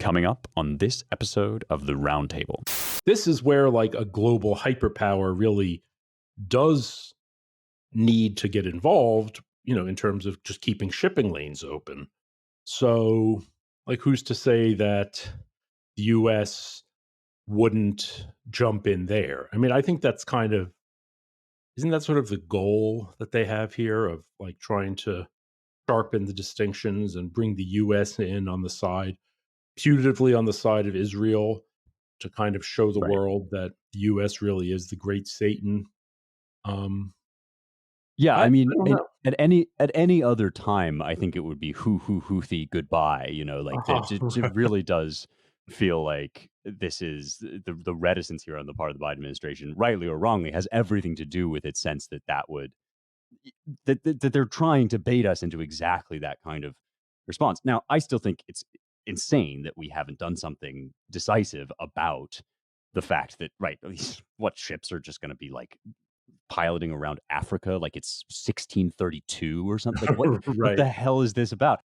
Coming up on this episode of the Roundtable. This is where like a global hyperpower really does need to get involved, in terms of just keeping shipping lanes open. So, like, who's to say that the US wouldn't jump in there? I mean, I think that's isn't that sort of the goal that they have here of like trying to sharpen the distinctions and bring the US in on the side, putatively on the side of Israel, to kind of show the Right. world that the US really is the great Satan. Um, Yeah, I I mean, don't know. at any other time, I think it would be Houthi goodbye. Like it Uh-huh. really does feel like this is the reticence here on the part of the Biden administration, rightly or wrongly, has everything to do with its sense that would that they're trying to bait us into exactly that kind of response. Now, I still think it's insane that we haven't done something decisive about the fact that, right, these what ships are just going to be like piloting around Africa like it's 1632 or something. Like what Right. the hell is this about?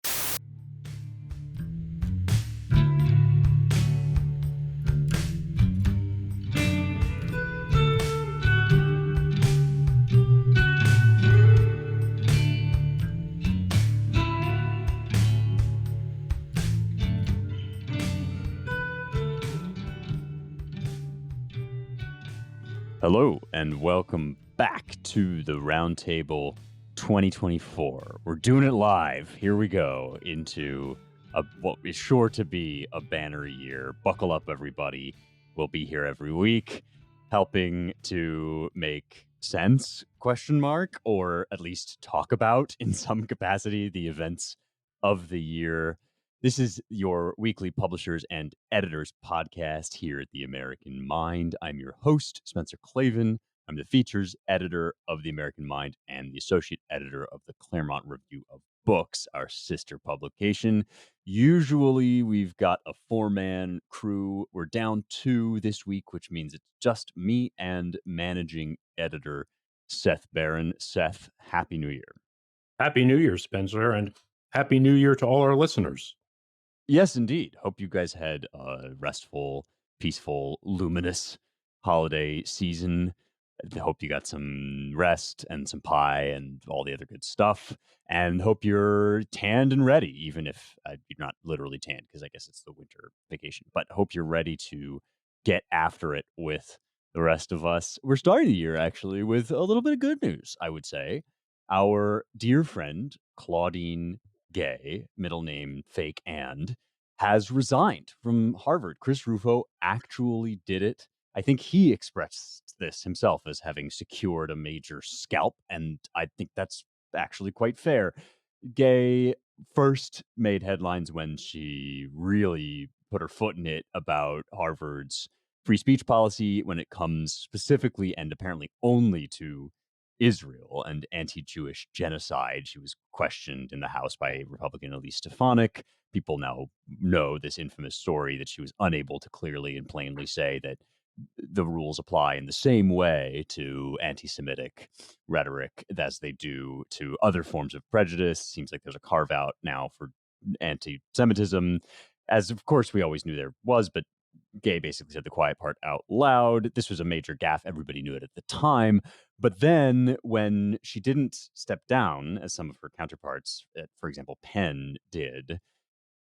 Hello and welcome back to the Roundtable 2024. We're doing it live. Here we go into what is sure to be a banner year. Buckle up, everybody. We'll be here every week, helping to make sense, or at least talk about in some capacity the events of the year. This is your weekly publishers and editors podcast here at the American Mind. I'm your host, Spencer Clavin. I'm the features editor of the American Mind and the associate editor of the Claremont Review of Books, our sister publication. Usually we've got a 4-man crew. We're down 2 this week, which means it's just me and managing editor Seth Barron. Seth, Happy New Year. Happy New Year, Spencer, and Happy New Year to all our listeners. Yes, indeed. Hope you guys had a restful, peaceful, luminous holiday season. I hope you got some rest and some pie and all the other good stuff. And hope you're tanned and ready, even if you're not literally tanned, because I guess it's the winter vacation. But hope you're ready to get after it with the rest of us. We're starting the year, actually, with a little bit of good news, I would say. Our dear friend, Claudine Gay, middle name fake and, has resigned from Harvard. Chris Rufo actually did it. I think he expressed this himself as having secured a major scalp, and I think that's actually quite fair. Gay first made headlines when she really put her foot in it about Harvard's free speech policy when it comes specifically and apparently only to Israel and anti-Jewish genocide. She was questioned in the House by Republican Elise Stefanik. People now know this infamous story that she was unable to clearly and plainly say that the rules apply in the same way to anti-Semitic rhetoric as they do to other forms of prejudice. Seems like there's a carve out now for anti-Semitism, as of course we always knew there was, but Gay basically said the quiet part out loud. This was a major gaffe. Everybody knew it at the time. But then when she didn't step down, as some of her counterparts at, for example, Penn did,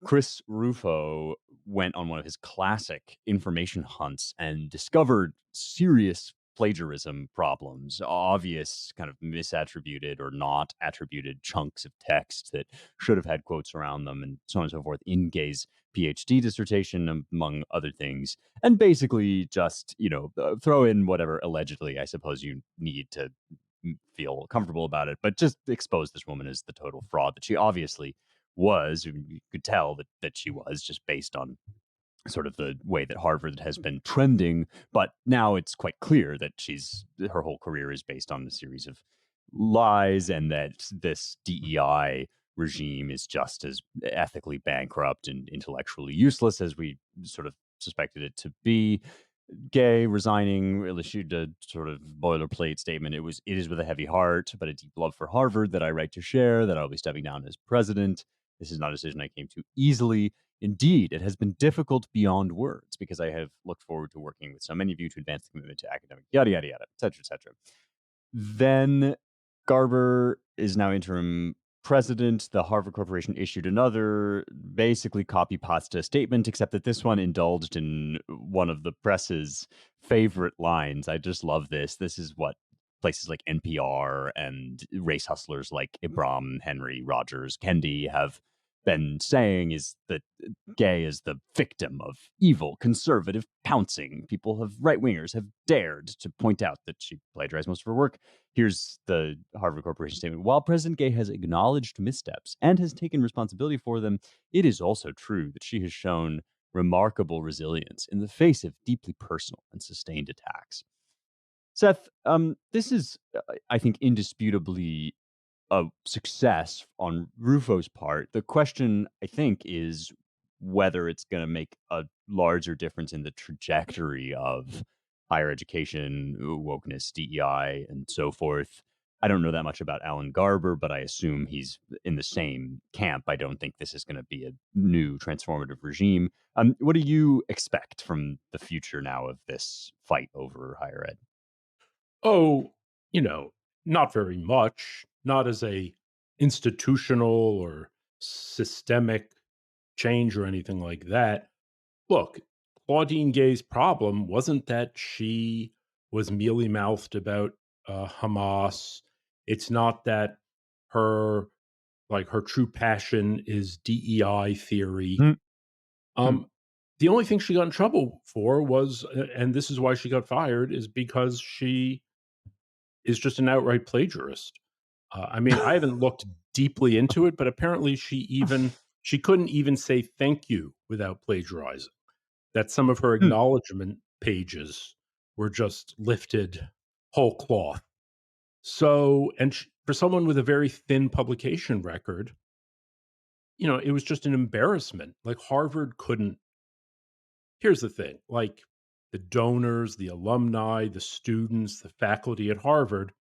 Chris Rufo went on one of his classic information hunts and discovered serious plagiarism problems, obvious kind of misattributed or not attributed chunks of text that should have had quotes around them and so on and so forth in Gay's PhD dissertation, among other things. And basically just, throw in whatever allegedly, I suppose, you need to feel comfortable about it, but just expose this woman as the total fraud that she obviously was. You could tell that she was, just based on sort of the way that Harvard has been trending. But now it's quite clear that her whole career is based on a series of lies, and that this DEI regime is just as ethically bankrupt and intellectually useless as we sort of suspected it to be. Gay resigning issued a sort of boilerplate statement. It is with a heavy heart, but a deep love for Harvard that I write to share, that I'll be stepping down as president. This is not a decision I came to easily. Indeed, it has been difficult beyond words because I have looked forward to working with so many of you to advance the commitment to academic yada yada yada, et cetera, et cetera. Then Garber is now interim president. The Harvard Corporation issued another basically copy pasta statement, except that this one indulged in one of the press's favorite lines. I just love this. This is what places like NPR and race hustlers like Ibram, Henry, Rogers, Kendi have been saying, is that Gay is the victim of evil, conservative pouncing. Right wingers have dared to point out that she plagiarized most of her work. Here's the Harvard Corporation statement. While President Gay has acknowledged missteps and has taken responsibility for them, it is also true that she has shown remarkable resilience in the face of deeply personal and sustained attacks. Seth, this is, I think, indisputably a success on Rufo's part. The question, I think, is whether it's going to make a larger difference in the trajectory of higher education, wokeness, DEI, and so forth. I don't know that much about Alan Garber, but I assume he's in the same camp. I don't think this is going to be a new transformative regime. What do you expect from the future now of this fight over higher ed? Oh, you know, not very much, not as a institutional or systemic change or anything like that. Look, Claudine Gay's problem wasn't that she was mealy mouthed about Hamas. It's not that her her true passion is DEI theory. Hmm, hmm, Um, the only thing she got in trouble for was, and this is why she got fired, is because she is just an outright plagiarist. I mean, I haven't looked deeply into it, but apparently she couldn't even say thank you without plagiarizing. That some of her hmm. acknowledgement pages were just lifted whole cloth. So, and for someone with a very thin publication record, it was just an embarrassment. Like Harvard couldn't. Here's the thing: like the donors, the alumni, the students, the faculty at Harvard,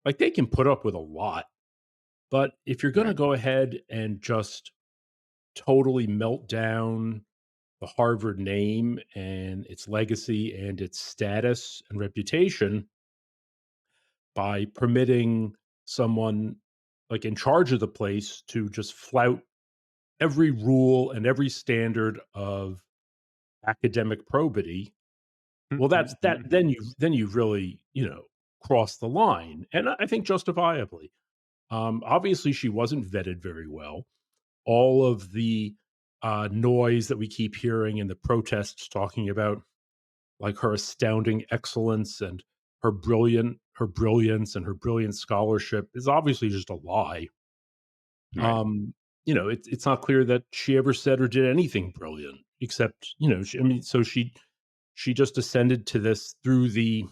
like they can put up with a lot. But if you're going to Right. go ahead and just totally melt down the Harvard name and its legacy and its status and reputation by permitting someone like in charge of the place to just flout every rule and every standard of academic probity, well, that's that. Then you've really crossed the line, and I think justifiably. Obviously, she wasn't vetted very well. All of the noise that we keep hearing in the protests talking about like her astounding excellence and her brilliance and her brilliant scholarship is obviously just a lie. Right. It's not clear that she ever said or did anything brilliant, except she just ascended to this through the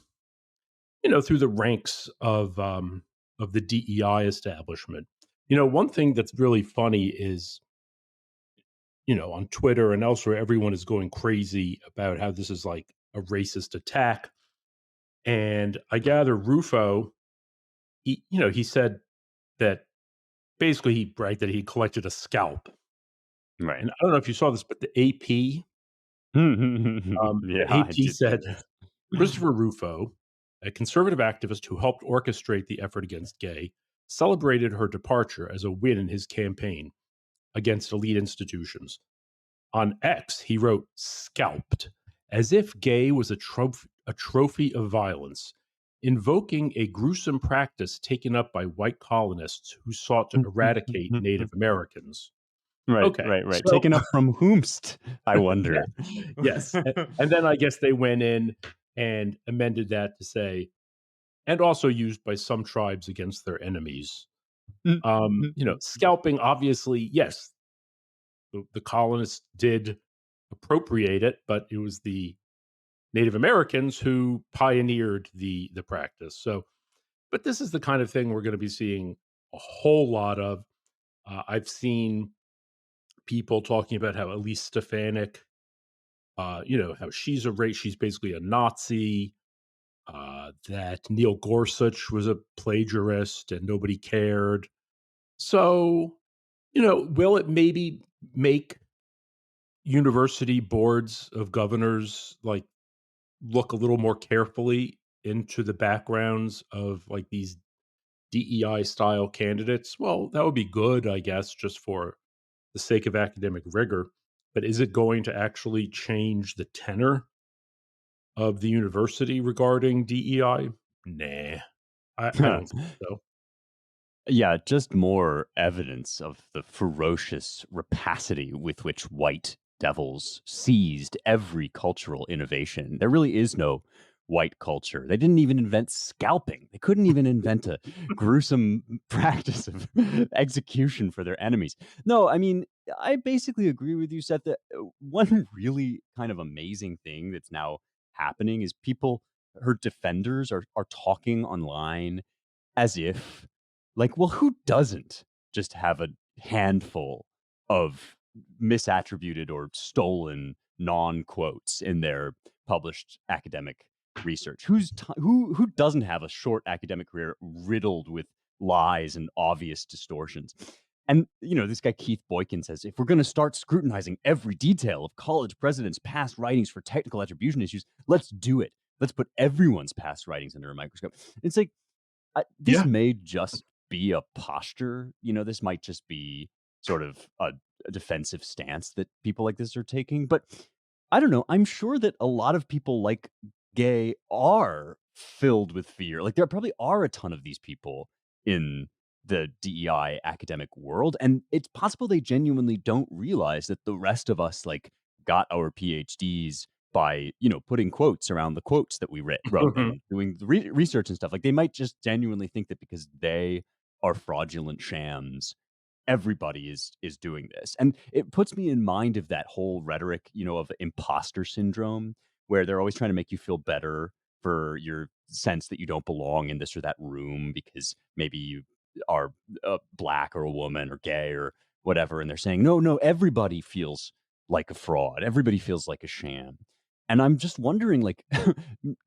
ranks of the DEI establishment. One thing that's really funny is on Twitter and elsewhere, everyone is going crazy about how this is like a racist attack. And I gather Rufo, he said that basically that he collected a scalp. Right. And I don't know if you saw this, but Yeah, the I AP did see said this. Christopher Rufo, a conservative activist who helped orchestrate the effort against Gay, celebrated her departure as a win in his campaign against elite institutions. On X, he wrote "scalped," as if Gay was a trophy of violence, invoking a gruesome practice taken up by white colonists who sought to eradicate Native Americans. Right, Okay, right, right. so Taken up from whomst, I yeah, wonder. yes, and then I guess they went in and amended that to say, and also used by some tribes against their enemies. Scalping, obviously, yes, the colonists did appropriate it, but it was the Native Americans who pioneered the practice. So, but this is the kind of thing we're going to be seeing a whole lot of. I've seen people talking about how Elise Stefanik, how she's basically a Nazi. That Neil Gorsuch was a plagiarist and nobody cared. So Will it maybe make university boards of governors like look a little more carefully into the backgrounds of like these DEI style candidates? Well, that would be good, I guess, just for the sake of academic rigor. But is it going to actually change the tenor of the university regarding DEI? Nah, I don't think so. Yeah, just more evidence of the ferocious rapacity with which white devils seized every cultural innovation. There really is no white culture. They didn't even invent scalping. They couldn't even invent a gruesome practice of execution for their enemies. No, I mean, I basically agree with you, Seth, that one really kind of amazing thing that's now happening is people, her defenders are talking online as if like, well, who doesn't just have a handful of misattributed or stolen non-quotes in their published academic research? Who doesn't have a short academic career riddled with lies and obvious distortions? And this guy Keith Boykin says if we're going to start scrutinizing every detail of college presidents' past writings for technical attribution issues, let's do it. Let's put everyone's past writings under a microscope. It's like this Yeah, may just be a posture. This might just be sort of a defensive stance that people like this are taking. But I don't know. I'm sure that a lot of people like Gay are filled with fear. Like there probably are a ton of these people in the DEI academic world. And it's possible they genuinely don't realize that the rest of us like got our PhDs by putting quotes around the quotes that we wrote and doing the research and stuff. Like they might just genuinely think that because they are fraudulent shams, everybody is doing this. And it puts me in mind of that whole rhetoric, of imposter syndrome, where they're always trying to make you feel better for your sense that you don't belong in this or that room because maybe you are black or a woman or gay or whatever. And they're saying, no, no, everybody feels like a fraud. Everybody feels like a sham. And I'm just wondering, like,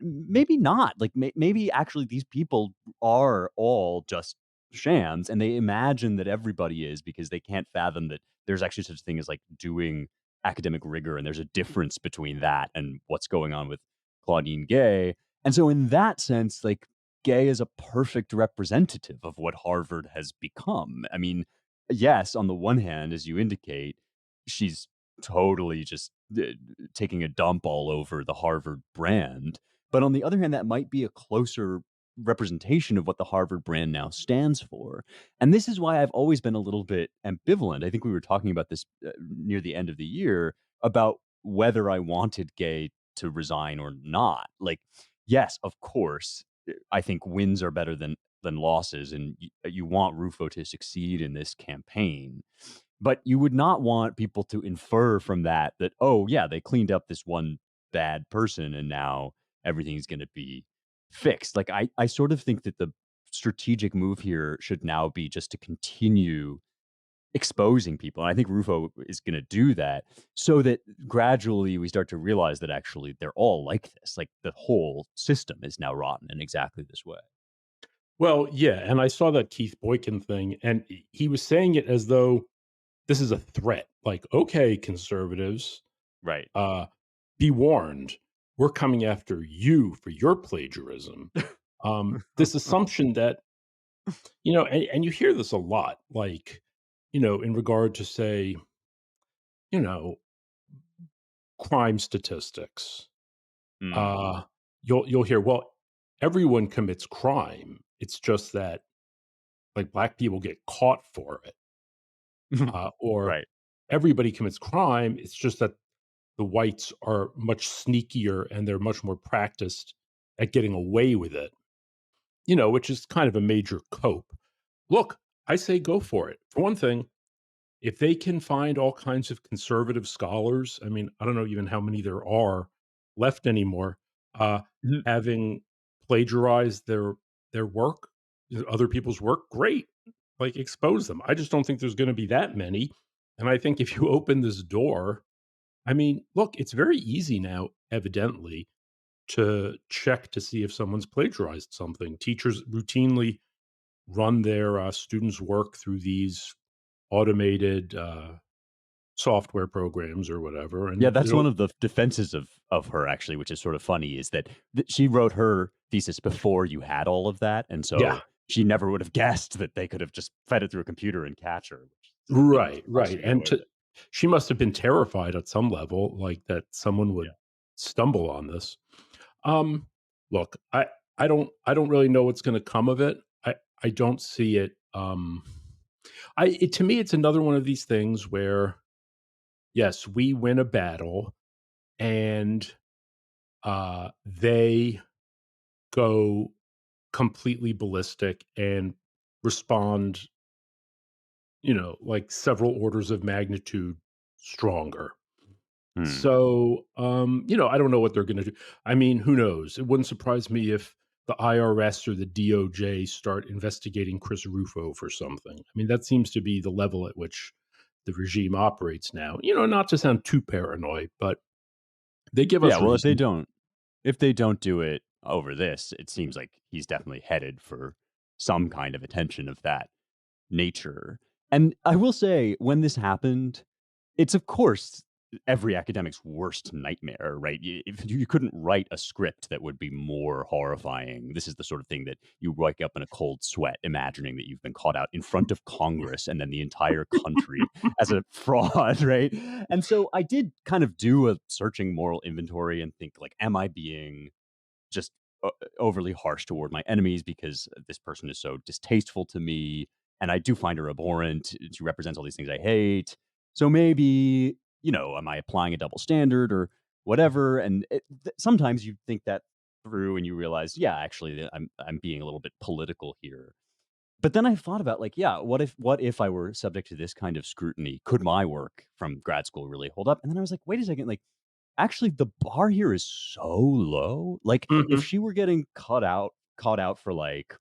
maybe not. Like, maybe actually these people are all just shams and they imagine that everybody is because they can't fathom that there's actually such a thing as like doing academic rigor and there's a difference between that and what's going on with Claudine Gay. And so in that sense, like Gay is a perfect representative of what Harvard has become. I mean, yes, on the one hand, as you indicate, she's totally just taking a dump all over the Harvard brand. But on the other hand, that might be a closer representation of what the Harvard brand now stands for. And this is why I've always been a little bit ambivalent. I think we were talking about this near the end of the year about whether I wanted Gay to resign or not. Like, yes, of course, I think wins are better than losses, and you want Rufo to succeed in this campaign. But you would not want people to infer from that that, oh, yeah, they cleaned up this one bad person and now everything's going to be fixed. Like, I sort of think that the strategic move here should now be just to continue exposing people. And I think Rufo is going to do that so that gradually we start to realize that actually they're all like this. Like, the whole system is now rotten in exactly this way. Well, yeah, and I saw that Keith Boykin thing, and he was saying it as though this is a threat. Like, okay, conservatives, Right. uh, be warned, we're coming after you for your plagiarism. This assumption that, and you hear this a lot, like, in regard to say, you know, crime statistics. Mm. Uh, you'll hear, well, everyone commits crime. It's just that like black people get caught for it, or Right. everybody commits crime. It's just that the whites are much sneakier and they're much more practiced at getting away with it, which is kind of a major cope. Look, I say go for it. For one thing, if they can find all kinds of conservative scholars, I mean, I don't know even how many there are left anymore, uh, Mhm. having plagiarized their work, other people's work, great. Like expose them. I just don't think there's going to be that many. And I think if you open this door, I mean, look, it's very easy now, evidently, to check to see if someone's plagiarized something. Teachers routinely run their students' work through these automated software programs or whatever, Yeah, and that's one of the defenses of her actually, which is sort of funny, is that she wrote her thesis before you had all of that, and yeah, so she never would have guessed that they could have just fed it through a computer and catch her, which is even right, right, funnier and knowing that. she must have been terrified at some level, like that someone Yeah. would stumble on this. Um, Look, I don't really know what's going to come of it. I don't see it. To me, it's another one of these things where yes, we win a battle, and they go completely ballistic and respond, like several orders of magnitude stronger. Hmm. So, I don't know what they're gonna do. I mean, who knows? It wouldn't surprise me if the IRS or the DOJ start investigating Chris Rufo for something. I mean, that seems to be the level at which the regime operates now. Not to sound too paranoid, but they give Yeah, us well, reason. if they don't do it over this, it seems like he's definitely headed for some kind of attention of that nature. And I will say, when this happened, it's of course every academic's worst nightmare, right? If you couldn't write a script that would be more horrifying, this is the sort of thing that you wake up in a cold sweat, imagining that you've been caught out in front of Congress and then the entire country as a fraud, right? And so I did kind of do a searching moral inventory and think, like, am I being just overly harsh toward my enemies because this person is so distasteful to me, and I do find her abhorrent. She represents all these things I hate. So maybe, am I applying a double standard or whatever? And sometimes you think that through and you realize, yeah, actually, that I'm being a little bit political here. But then I thought about, like, yeah, what if I were subject to this kind of scrutiny? Could my work from grad school really hold up? And then I was like, wait a second, like, actually, the bar here is so low. Like, if Mhm. she were getting caught out for, like,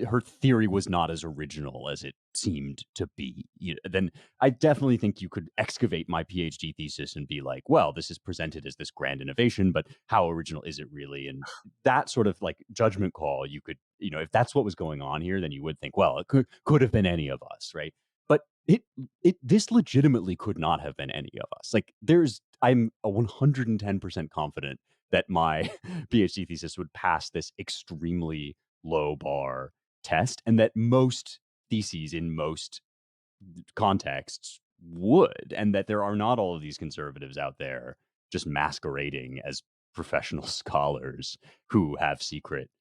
her theory was not as original as it seemed to be. Then I definitely think you could excavate my PhD thesis and be like, well, this is presented as this grand innovation, but how original is it really? And that sort of like judgment call, you could, if that's what was going on here, then you would think, well, it could have been any of us, right? But this legitimately could not have been any of us. Like, I'm a 110% confident that my PhD thesis would pass this extremely low bar test, and that most theses in most contexts would, and that there are not all of these conservatives out there just masquerading as professional scholars who have secret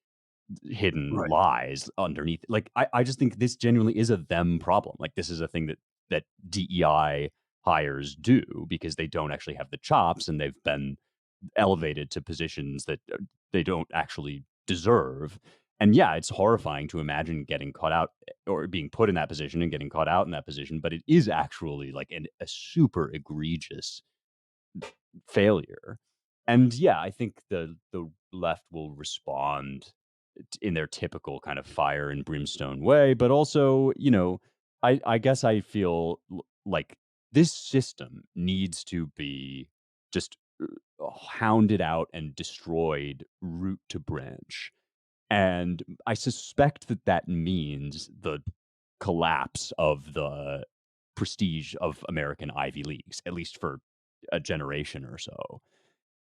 hidden Right. lies underneath. Like, I just think this genuinely is a them problem. Like, this is a thing that DEI hires do because they don't actually have the chops, and they've been elevated to positions that they don't actually deserve. And yeah, it's horrifying to imagine getting caught out or being put in that position and getting caught out in that position, but it is actually like a super egregious failure. And yeah, I think the left will respond in their typical kind of fire and brimstone way, but also, I guess I feel like this system needs to be just hounded out and destroyed root to branch. And I suspect that that means the collapse of the prestige of American Ivy Leagues, at least for a generation or so.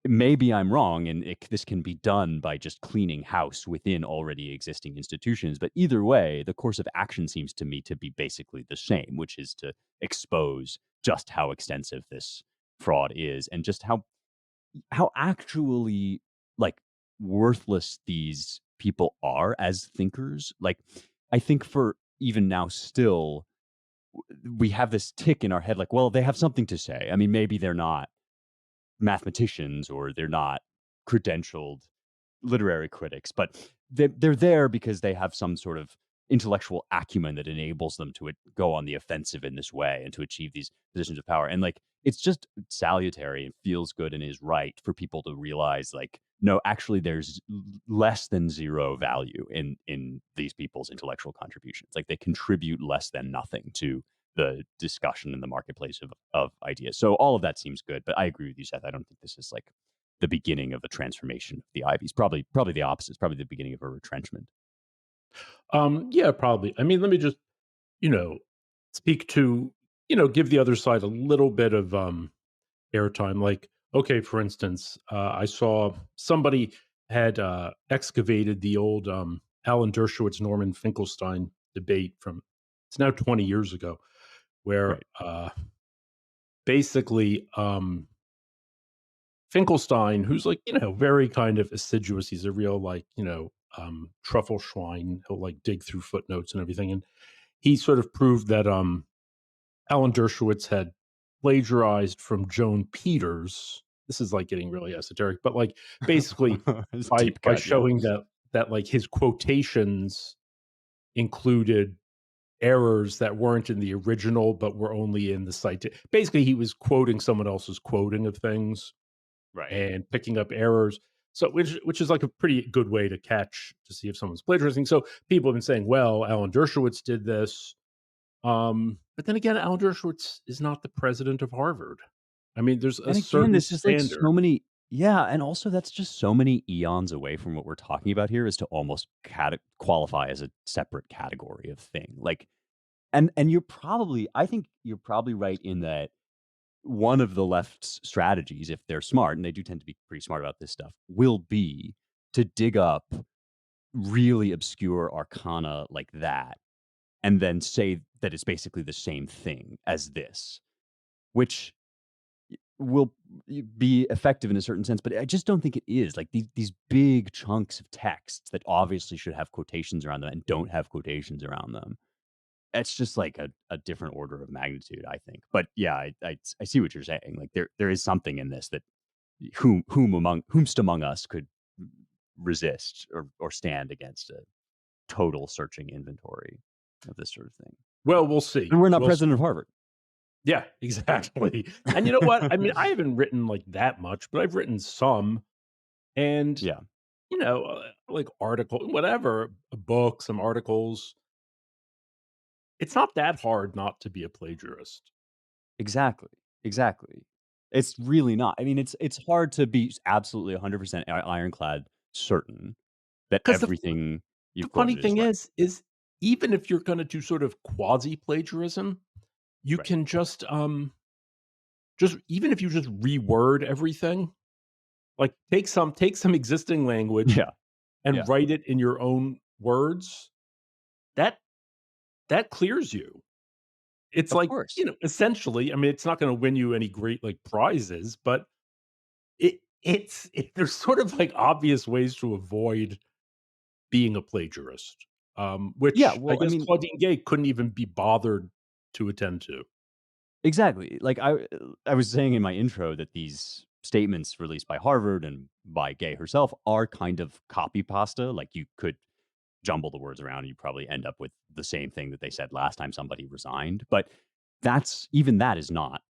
Maybe I'm wrong, and this can be done by just cleaning house within already existing institutions. But either way, the course of action seems to me to be basically the same, which is to expose just how extensive this fraud is and just how actually, like, worthless these people are as thinkers. Like, I think for even now still, we have this tick in our head, like, well, they have something to say. I mean, maybe they're not mathematicians or they're not credentialed literary critics, but they're there because they have some sort of intellectual acumen that enables them to go on the offensive in this way and to achieve these positions of power. And like, it's just salutary and feels good and is right for people to realize, like, no, actually, there's less than zero value in these people's intellectual contributions. Like, they contribute less than nothing to the discussion in the marketplace of ideas. So all of that seems good, but I agree with you, Seth. I don't think this is like the beginning of a transformation of the Ivies. Probably the opposite. It's probably the beginning of a retrenchment. Yeah, probably. I mean, let me just, you know, speak to, give the other side a little bit of airtime. Like, okay, for instance, I saw somebody had excavated the old Alan Dershowitz Norman Finkelstein debate from, it's now 20 years ago, where Right. basically Finkelstein, who's like, very kind of assiduous. He's a real like, truffle schwein. He'll like dig through footnotes and everything. And he sort of proved that Alan Dershowitz had plagiarized from Joan Peters. This is like getting really esoteric, but like basically It's a by deep cut, yeah. showing that like his quotations included errors that weren't in the original, but were only in the cite. Basically, he was quoting someone else's quoting of things Right. and picking up errors. So, which is like a pretty good way to see if someone's plagiarizing. So people have been saying, well, Alan Dershowitz did this. But then again, Alan Dershowitz is not the president of Harvard. I mean, there's a And again, certain this is like standard. so many yeah, and also that's just so many eons away from what we're talking about here is to almost qualify as a separate category of thing. Like and you're probably I think you're probably right in that one of the left's strategies, if they're smart, and they do tend to be pretty smart about this stuff, will be to dig up really obscure arcana like that and then say that it's basically the same thing as this, which will be effective in a certain sense, but I just don't think it is. Like these big chunks of text that obviously should have quotations around them and don't have quotations around them. It's just like a different order of magnitude, I think. But yeah, I see what you're saying. Like there is something in this that whomst among us could resist or stand against a total searching inventory of this sort of thing. Well, we'll see. And we're not We'll see. president of Harvard. Yeah, exactly. And you know what? I mean, I haven't written like that much, but I've written some, and Yeah, like article, whatever, a book, some articles. It's not that hard not to be a plagiarist. exactly, exactly. It's really not. I mean, it's hard to be absolutely 100% ironclad certain that Because everything the you've funny quoted is thing right. is even if you're going to do sort of quasi plagiarism, you Right. can just even if you just reword everything, like take some existing language Yeah, and yeah, write it in your own words, that that clears you. It's of like, course. essentially, I mean, it's not gonna win you any great, like, prizes, but there's sort of, like, obvious ways to avoid being a plagiarist, Yeah, which I well, I guess mean, Claudine Gay couldn't even be bothered to attend to. exactly. Like I was saying in my intro that these statements released by Harvard and by Gay herself are kind of copy pasta. Like you could jumble the words around, and you probably end up with the same thing that they said last time somebody resigned. But that is not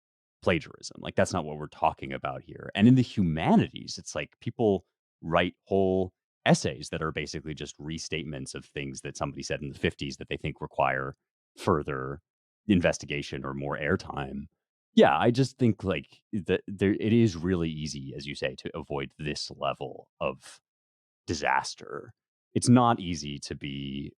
plagiarism. Like that's not what we're talking about here. And in the humanities, it's like people write whole essays that are basically just restatements of things that somebody said in the 50s that they think require further investigation or more airtime. Yeah, I just think like that there it is really easy, as you say, to avoid this level of disaster. It's not easy to be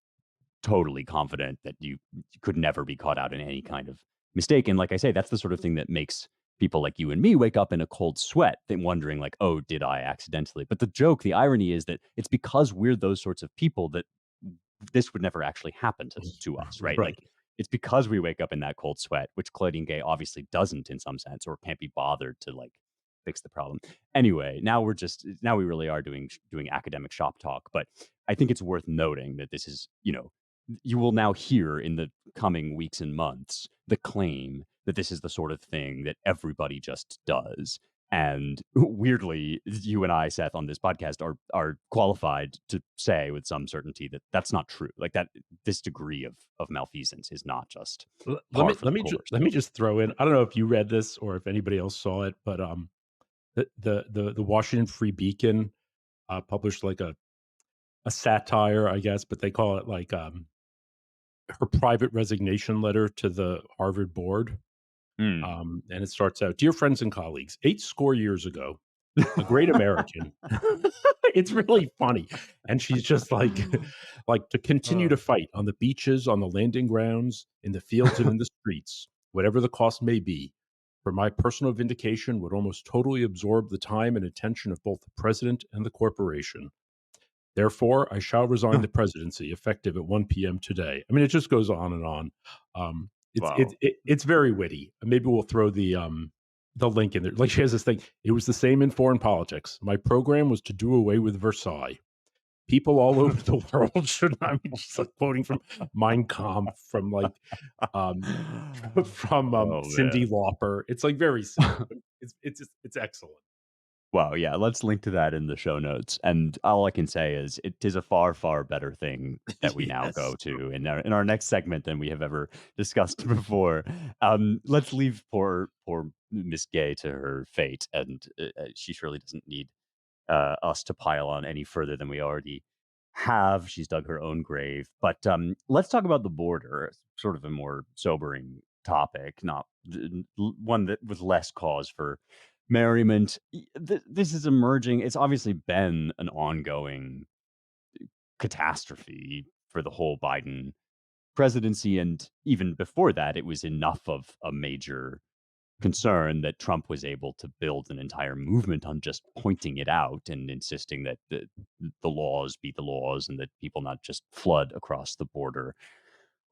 totally confident that you could never be caught out in any kind of mistake. And like I say, that's the sort of thing that makes people like you and me wake up in a cold sweat, then wondering like, oh, did I accidentally? But the joke, the irony is that it's because we're those sorts of people that this would never actually happen to us, right? Right. Like it's because we wake up in that cold sweat, which Claudine Gay obviously doesn't in some sense, or can't be bothered to like fix the problem. Anyway, now we really are doing academic shop talk, but I think it's worth noting that this is, you will now hear in the coming weeks and months the claim that this is the sort of thing that everybody just does. And weirdly, you and I, Seth, on this podcast are qualified to say with some certainty that that's not true. Like that, this degree of malfeasance is not just Let par me for the course. let me just throw in, I don't know if you read this or if anybody else saw it, but, the Washington Free Beacon, published like a satire, I guess, but they call it like, her private resignation letter to the Harvard board. Mm, And it starts out, "Dear friends and colleagues, 8 score years ago, a great American. It's really funny. And she's just like like to continue Uh, to fight on the beaches, on the landing grounds, in the fields and in the streets, whatever the cost may be. For my personal vindication would almost totally absorb the time and attention of both the president and the corporation. Therefore, I shall resign the presidency effective at 1 p.m. today. I mean, it just goes on and on. wow. It's very witty. Maybe we'll throw the link in there. Like she has this thing. It was the same in foreign politics. My program was to do away with Versailles. People all over the world should. I mean, she's like quoting from Mein Kampf, from like um, from Oh Cyndi man. Lauper. It's like very silly, but it's excellent. Wow, yeah, let's link to that in the show notes. And all I can say is it is a far, far better thing that we now go Yes. to in our next segment than we have ever discussed before. Let's leave poor Miss Gay to her fate, and she surely doesn't need us to pile on any further than we already have. She's dug her own grave. But let's talk about the border, sort of a more sobering topic, not one that with less cause for merriment. This is emerging. It's obviously been an ongoing catastrophe for the whole Biden presidency. And even before that, it was enough of a major concern that Trump was able to build an entire movement on just pointing it out and insisting that the laws be the laws and that people not just flood across the border.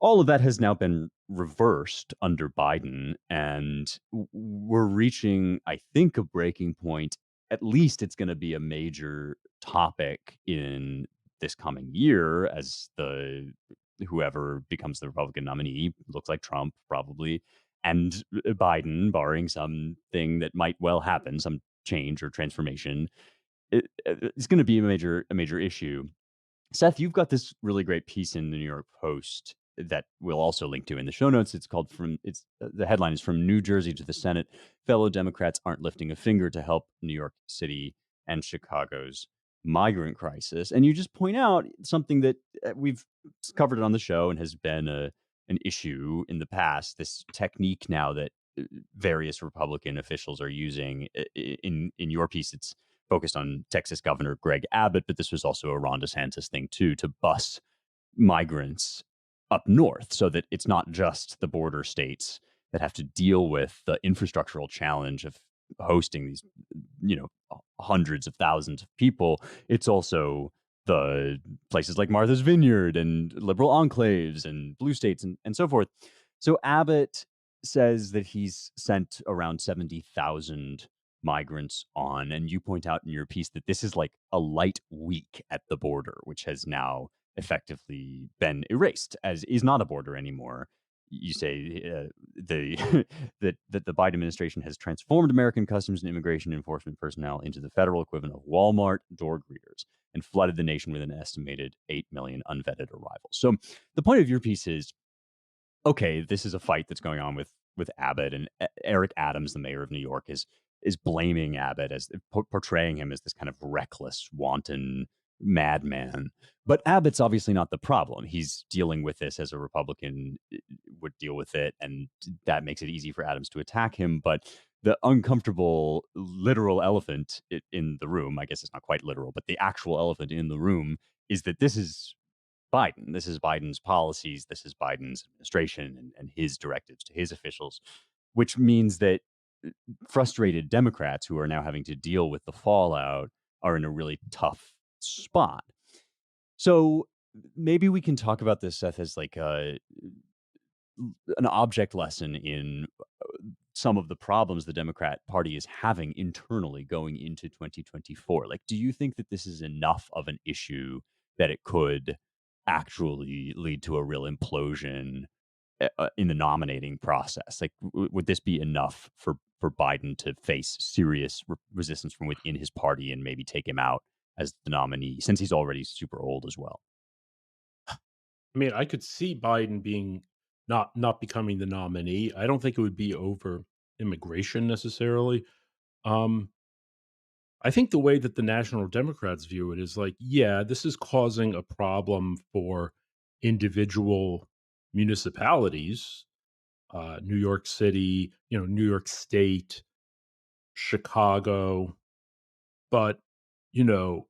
All of that has now been reversed under Biden, and we're reaching, I think, a breaking point. At least it's going to be a major topic in this coming year as the whoever becomes the Republican nominee looks like Trump probably, and Biden, barring something that might well happen, some change or transformation, it's going to be a major issue. Seth, you've got this really great piece in the New York Post that we'll also link to in the show notes. It's called from it's the headline is "From New Jersey to the Senate, Fellow Democrats Aren't Lifting a Finger to Help New York City and Chicago's Migrant Crisis." And you just point out something that we've covered on the show and has been an issue in the past, this technique now that various Republican officials are using. In your piece, it's focused on Texas Governor Greg Abbott, but this was also a Ron DeSantis thing too, to bus migrants up north so that it's not just the border states that have to deal with the infrastructural challenge of hosting these, hundreds of thousands of people. It's also the places like Martha's Vineyard and liberal enclaves and blue states and so forth. So Abbott says that he's sent around 70,000 migrants on. And you point out in your piece that this is like a light week at the border, which has now effectively been erased as is not a border anymore. You say the that the Biden administration has transformed American customs and immigration enforcement personnel into the federal equivalent of Walmart door greeters and flooded the nation with an estimated 8 million unvetted arrivals. So the point of your piece is, okay, this is a fight that's going on with Abbott, and Eric Adams, the mayor of New York, is blaming Abbott as portraying him as this kind of reckless, wanton madman. But Abbott's obviously not the problem. He's dealing with this as a Republican would deal with it, and that makes it easy for Adams to attack him. But the uncomfortable literal elephant in the room, I guess it's not quite literal, but the actual elephant in the room is that this is Biden. This is Biden's policies. This is Biden's administration and his directives to his officials, which means that frustrated Democrats who are now having to deal with the fallout are in a really tough spot. So maybe we can talk about this, Seth, as like an object lesson in some of the problems the Democrat Party is having internally going into 2024. Like, do you think that this is enough of an issue that it could actually lead to a real implosion in the nominating process? Like, would this be enough for Biden to face serious resistance from within his party and maybe take him out as the nominee, since he's already super old as well? I mean, I could see Biden being not becoming the nominee. I don't think it would be over immigration necessarily. Um, I think the way that the National Democrats view it is like, yeah, this is causing a problem for individual municipalities, New York City, New York State, Chicago. But, you know,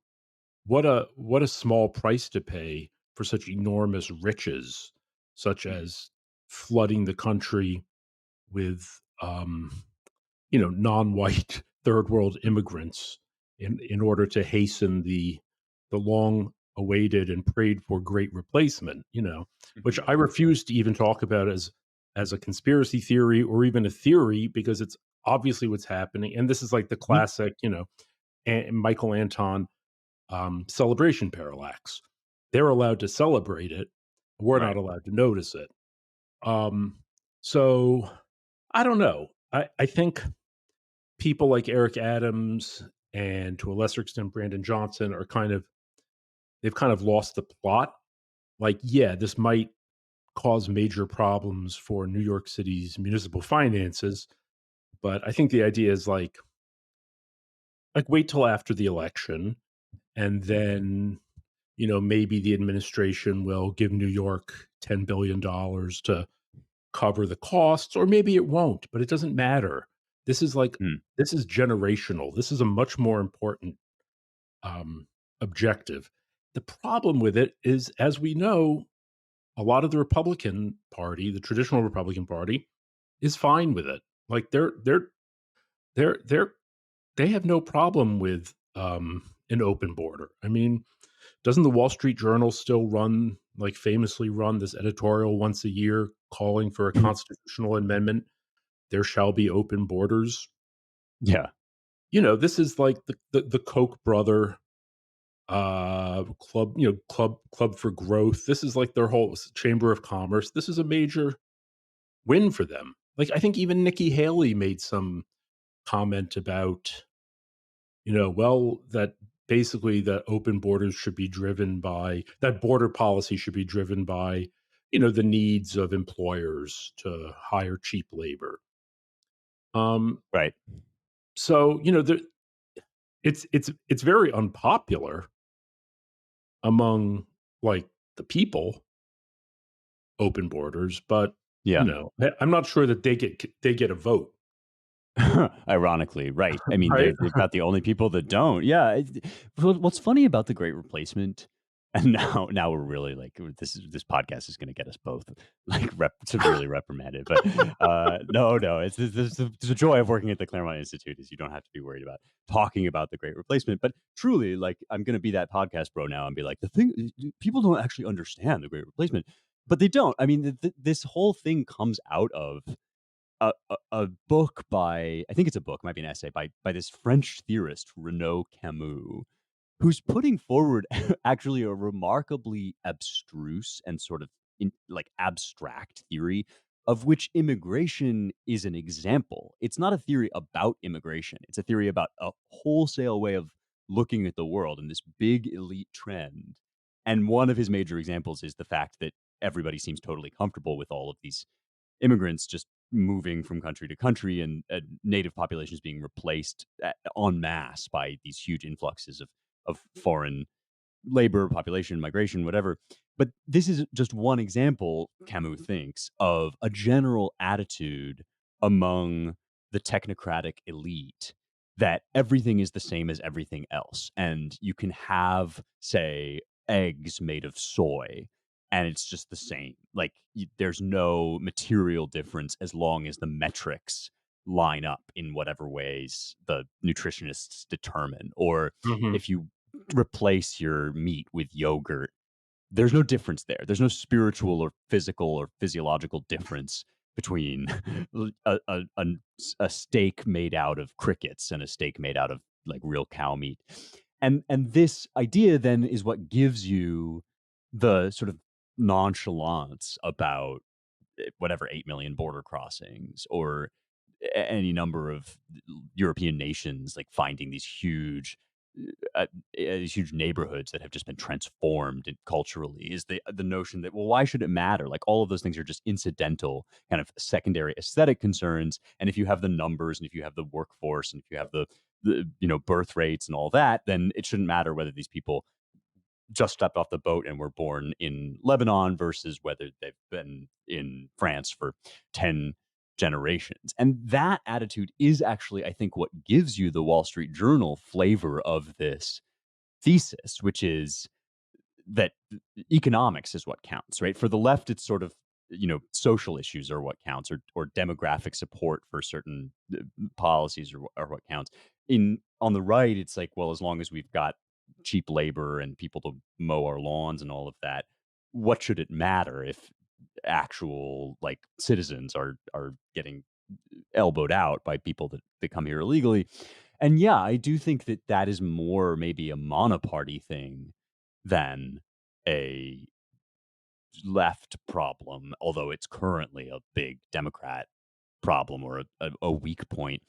what a small price to pay for such enormous riches, such Mhm. as flooding the country with, non-white third world immigrants in order to hasten the long awaited and prayed for great replacement, which Mhm. I refuse to even talk about as a conspiracy theory or even a theory because it's obviously what's happening. And this is like the Mhm. classic, Michael Anton celebration parallax. They're allowed to celebrate it. We're not Right. allowed to notice it. Um, so I don't know. I think people like Eric Adams and to a lesser extent Brandon Johnson are they've kind of lost the plot. Like, yeah, this might cause major problems for New York City's municipal finances, but I think the idea is like wait till after the election and then maybe the administration will give New York $10 billion to cover the costs, or maybe it won't, but it doesn't matter. This is like Mm. this is generational. This is a much more important um, objective. The problem with it is, as we know, a lot of the Republican Party, the traditional Republican Party, is fine with it. Like they're they have no problem with an open border. I mean, doesn't the Wall Street Journal still famously run this editorial once a year calling for a constitutional amendment? There shall be open borders. Yeah. This is like the Koch brother club, club for growth. This is like their whole chamber of commerce. This is a major win for them. Like I think even Nikki Haley made some comment about, well, that basically that open borders should be driven by that border policy should be driven by, the needs of employers to hire cheap labor. Um, Right. so it's very unpopular among like the people, open borders, but Yeah. I'm not sure that they get a vote, Ironically, right. I mean, right? they're about the only people that don't. Yeah. What's funny about the Great Replacement, and now we're really like this podcast is going to get us both like severely reprimanded. But no, it's the joy of working at the Claremont Institute is you don't have to be worried about talking about the Great Replacement. But truly, like I'm going to be that podcast bro now and be like the thing people don't actually understand the Great Replacement, but they don't. I mean, this whole thing comes out of a book by I think it's a book, might be an essay by this French theorist Renaud Camus, who's putting forward actually a remarkably abstruse and sort of like abstract theory of which immigration is an example. It's not a theory about immigration. It's a theory about a wholesale way of looking at the world and this big elite trend. And one of his major examples is the fact that everybody seems totally comfortable with all of these immigrants just moving from country to country and native populations being replaced en masse by these huge influxes of foreign labor, population, migration, whatever. But this is just one example, Camus thinks, of a general attitude among the technocratic elite that everything is the same as everything else. And you can have, say, eggs made of soy, and it's just the same. Like, there's no material difference as long as the metrics line up in whatever ways the nutritionists determine. Or Mhm. if you replace your meat with yogurt, there's no difference there. There's no spiritual or physical or physiological difference between a steak made out of crickets and a steak made out of like real cow meat. And this idea then is what gives you the sort of nonchalance about whatever 8 million border crossings or any number of European nations like finding these huge neighborhoods that have just been transformed culturally is the notion that, well, why should it matter? Like all of those things are just incidental kind of secondary aesthetic concerns. And if you have the numbers and if you have the workforce and if you have the birth rates and all that, then it shouldn't matter whether these people just stepped off the boat and were born in Lebanon versus whether they've been in France for 10 generations. And that attitude is actually, I think, what gives you the Wall Street Journal flavor of this thesis, which is that economics is what counts, right? For the left, it's sort of, social issues are what counts, or demographic support for certain policies are what counts. In On the right, it's like, well, as long as we've got cheap labor and people to mow our lawns and all of that, what should it matter if actual like citizens are getting elbowed out by people that come here illegally? And yeah, I do think that that is more maybe a monoparty thing than a left problem, although it's currently a big Democrat problem, or a weak point.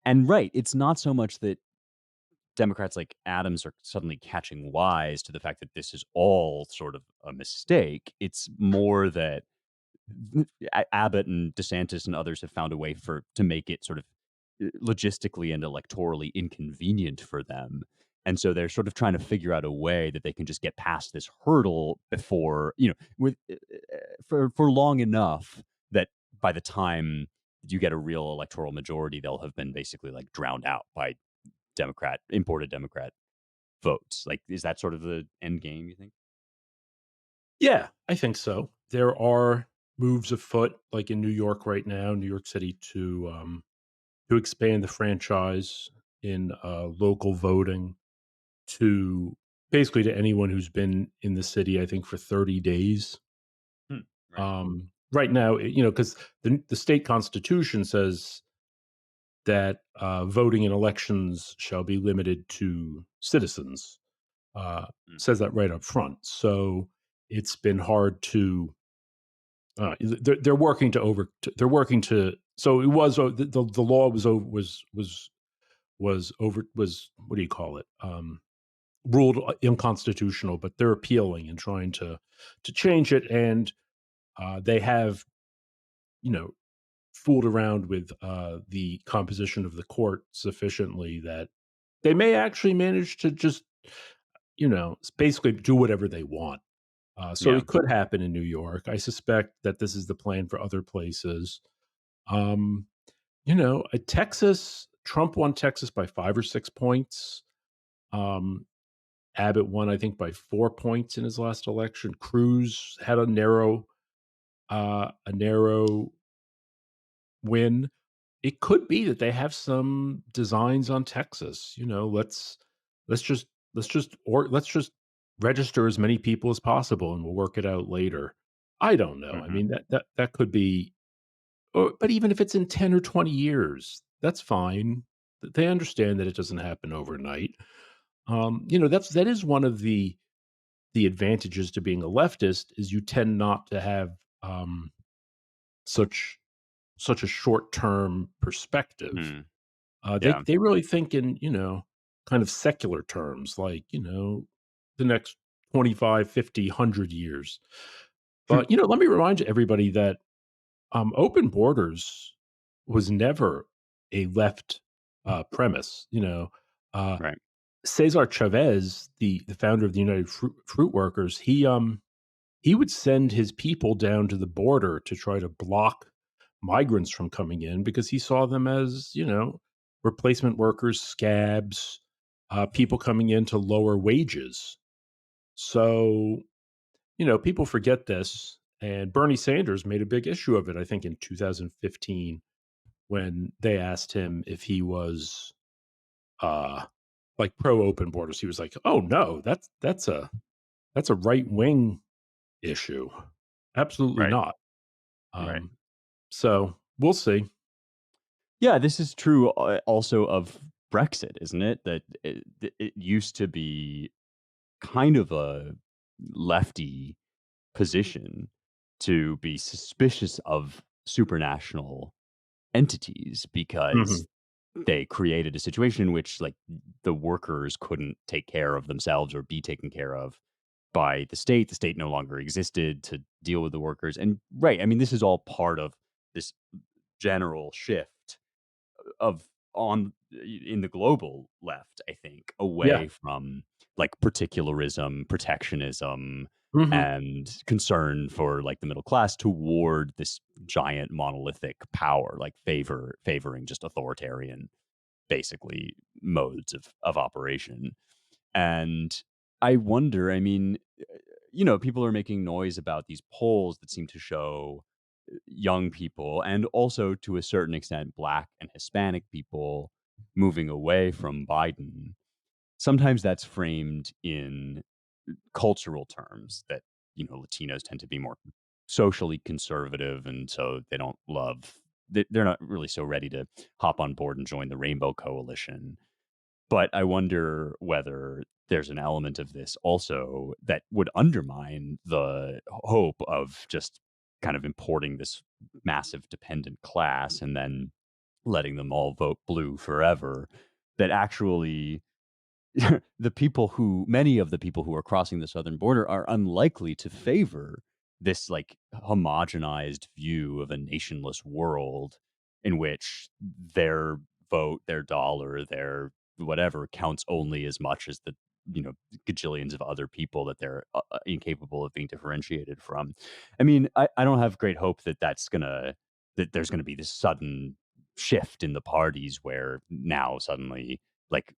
And right, it's not so much that Democrats like Adams are suddenly catching wise to the fact that this is all sort of a mistake. It's more that Abbott and DeSantis and others have found a way to make it sort of logistically and electorally inconvenient for them. And so they're sort of trying to figure out a way that they can just get past this hurdle before, with for long enough that by the time you get a real electoral majority, they'll have been basically like drowned out by imported Democrat votes. Like, is that sort of the end game, you think? Yeah, I think so. There are moves afoot, like in New York right now, New York City, to expand the franchise in local voting to basically to anyone who's been in the city, I think, for 30 days. Hmm. Right. Right now, because the state constitution says that voting in elections shall be limited to citizens. Uh, Mm. Says that right up front. So it's been hard to. They're working to over. They're working to. So it was the law was over was what do you call it? Ruled unconstitutional, but they're appealing and trying to change it, and they have you know fooled around with the composition of the court sufficiently that they may actually manage to just basically do whatever they want. So Yeah. it could happen in New York. I suspect that this is the plan for other places. Um, Texas, Trump won Texas by 5 or 6 points. Um, Abbott won, I think, by 4 points in his last election. Cruz had a narrow win. It could be that they have some designs on Texas. Let's just let's just register as many people as possible, and we'll work it out later. I don't know. I Hmm. mean, that could be, but even if it's in 10 or 20 years, that's fine. They understand that it doesn't happen overnight. That is one of the advantages to being a leftist is you tend not to have such such a short term perspective. Mm. They Yeah. they really think in kind of secular terms, like the next 25, 50, 100 years. Hmm. But let me remind everybody that open borders was never a left premise. Uh, Right. Cesar Chavez, the founder of the United Fruit Workers, he would send his people down to the border to try to block migrants from coming in because he saw them as, replacement workers, scabs, people coming in to lower wages. So, people forget this. And Bernie Sanders made a big issue of it, I think, in 2015 when they asked him if he was uh, like pro open borders. He was like, "Oh no, that's a right wing issue. Absolutely Right. not." Right. Um, so we'll see. Yeah, this is true also of Brexit, isn't it? That it used to be kind of a lefty position to be suspicious of supranational entities Mhm. because they created a situation in which like the workers couldn't take care of themselves or be taken care of by the state no longer existed to deal with the workers. And right, I mean, this is all part of this general shift of on in the global left, I think, Yeah. away from like particularism, protectionism, Mhm. and concern for like the middle class toward this giant monolithic power, like favoring just authoritarian, basically, modes of operation. And I wonder, I mean, people are making noise about these polls that seem to show young people and also to a certain extent Black and Hispanic people moving away from Biden. Sometimes that's framed in cultural terms that, Latinos tend to be more socially conservative. And so they don't they're not really so ready to hop on board and join the Rainbow Coalition. But I wonder whether there's an element of this also that would undermine the hope of just kind of importing this massive dependent class and then letting them all vote blue forever. That actually many of the people who are crossing the southern border are unlikely to favor this like homogenized view of a nationless world in which their vote, their dollar, their whatever counts only as much as the gajillions of other people that they're incapable of being differentiated from. I mean, I don't have great hope that there's gonna be this sudden shift in the parties where now suddenly like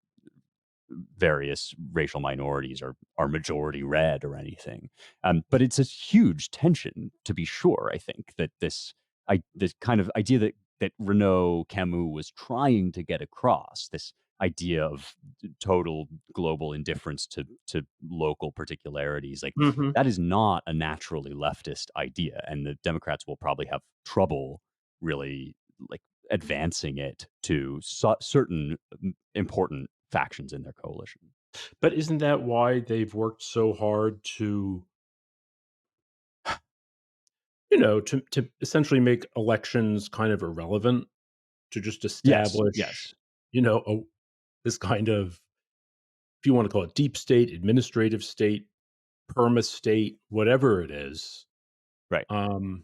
various racial minorities are majority red or anything. But it's a huge tension, to be sure. I think that this kind of idea that Renaud Camus was trying to get across, this idea of total global indifference to local particularities, like Mhm. that is not a naturally leftist idea, and the Democrats will probably have trouble really like advancing it to certain important factions in their coalition. But isn't that why they've worked so hard to, to essentially make elections kind of irrelevant, to just Yes, establish, yes, a this kind of, if you want to call it deep state, administrative state, perma state, whatever it is, right. um,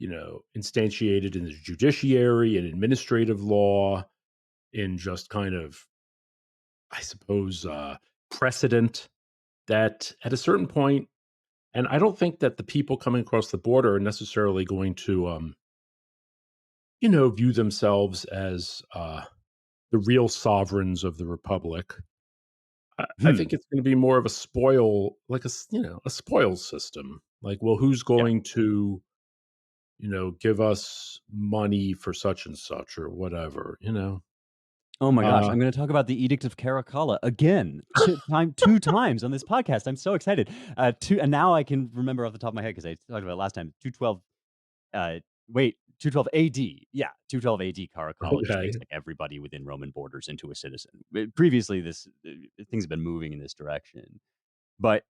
instantiated in the judiciary and administrative law, in just kind of, I suppose, precedent that at a certain point, and I don't think that the people coming across the border are necessarily going to, view themselves as the real sovereigns of the republic. I Hmm. think it's going to be more of a spoil, like a spoil system. Like, well, who's Yeah. going to, give us money for such and such or whatever. Oh my gosh, Uh, I'm going to talk about the Edict of Caracalla again, two times on this podcast. I'm so excited. And now I can remember off the top of my head because I talked about it last time. 212. Uh, wait, 212 AD. Yeah, 212 AD. Caracalla just okay. makes like everybody within Roman borders into a citizen. Previously, this things have been moving in this direction. But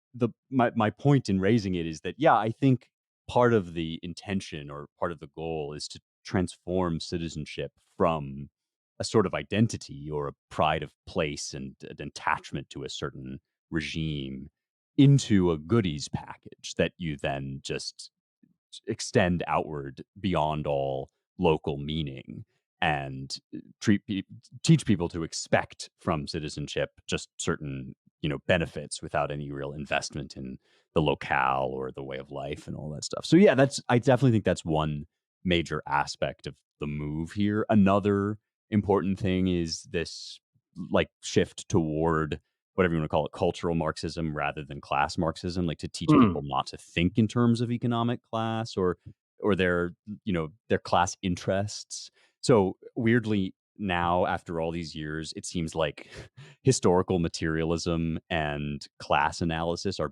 my point in raising it is that, yeah, I think part of the intention or part of the goal is to transform citizenship from a sort of identity or a pride of place and an attachment to a certain regime into a goodies package that you then just extend outward beyond all local meaning and teach people to expect from citizenship just certain benefits without any real investment in the locale or the way of life and all that stuff. So yeah, that's I definitely think that's one major aspect of the move here. Another important thing is this like shift toward whatever you want to call it, cultural Marxism rather than class Marxism, like to teach Mm. people not to think in terms of economic class or their class interests. So weirdly now after all these years, it seems like historical materialism and class analysis are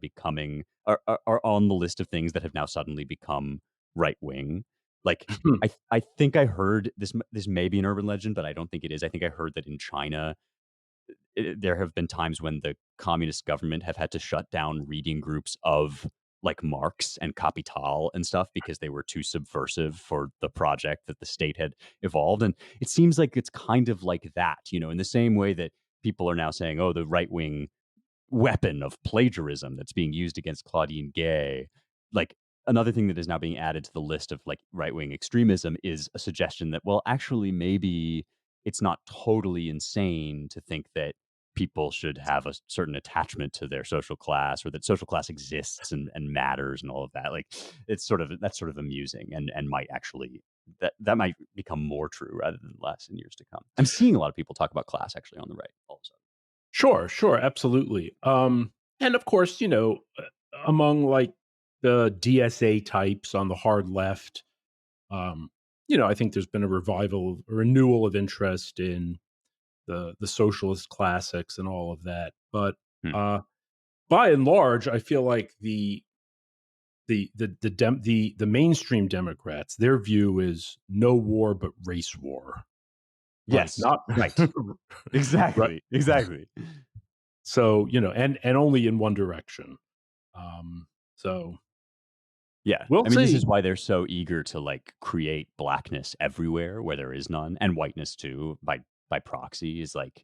on the list of things that have now suddenly become right wing. Like I think I heard this may be an urban legend, but I don't think it is. I think I heard that in China there have been times when the communist government have had to shut down reading groups of like Marx and Capital and stuff because they were too subversive for the project that the state had evolved. And it seems like it's kind of like that, in the same way that people are now saying, oh, the right wing weapon of plagiarism that's being used against Claudine Gay. Like another thing that is now being added to the list of like right wing extremism is a suggestion that, well, actually, maybe it's not totally insane to think that people should have a certain attachment to their social class, or that social class exists and matters and all of that. Like, that's sort of amusing, and might actually, that might become more true rather than less in years to come. I'm seeing a lot of people talk about class actually on the right all of a sudden. Sure, sure, absolutely. And of course, among like the DSA types on the hard left, um, I think there's been a renewal of interest in the socialist classics and all of that. But Hmm. uh, by and large, I feel like the mainstream Democrats, their view is no war but race war. Like Yes, not right. right. Exactly, exactly. So, and only in one direction. So Yeah. we'll I mean, this see. is why they're so eager to, like, create blackness everywhere where there is none, and whiteness too, by proxy, is like,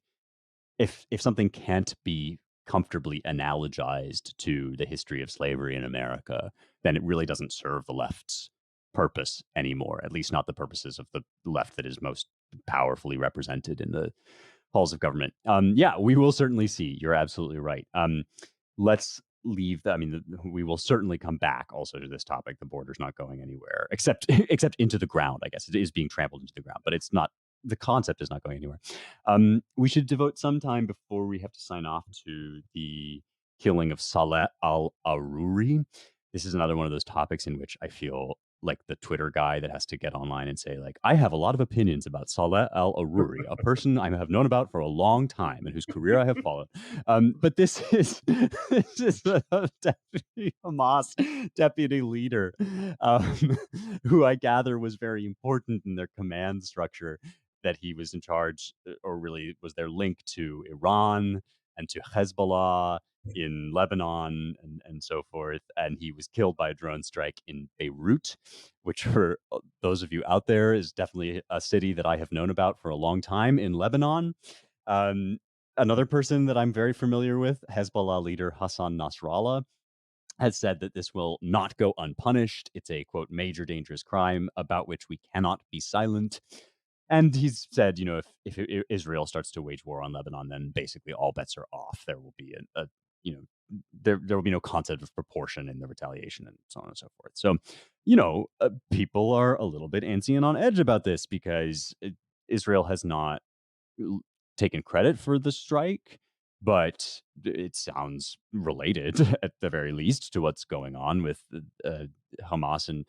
if something can't be comfortably analogized to the history of slavery in America, then it really doesn't serve the left's purpose anymore, at least not the purposes of the left that is most powerfully represented in the halls of government. Yeah, we will certainly see. You're absolutely right. Let's leave that. I mean, we will certainly come back also to this topic. The border's not going anywhere, except except into the ground. I guess it is being trampled into the ground, but it's not. The concept is not going anywhere. We should devote some time before we have to sign off to the killing of Saleh al-Aruri. This is another one of those topics in which I feel like the Twitter guy that has to get online and say, like, I have a lot of opinions about Saleh al-Aruri, a person I have known about for a long time and whose career I have followed. But this is this is a deputy Hamas deputy leader, um, who I gather was very important in their command structure. That he was in charge, or really was their link to Iran and to Hezbollah in Lebanon and so forth. And he was killed by a drone strike in Beirut, which, for those of you out there, is definitely a city that I have known about for a long time in Lebanon. Um, Another person that I'm very familiar with, Hezbollah leader Hassan Nasrallah, has said that this will not go unpunished. It's a, quote, major dangerous crime about which we cannot be silent. And he's said, if Israel starts to wage war on Lebanon, then basically all bets are off. There will be there will be no concept of proportion in the retaliation, and so on and so forth. So, people are a little bit antsy and on edge about this because Israel has not l- taken credit for the strike, but it sounds related at the very least to what's going on with uh, Hamas and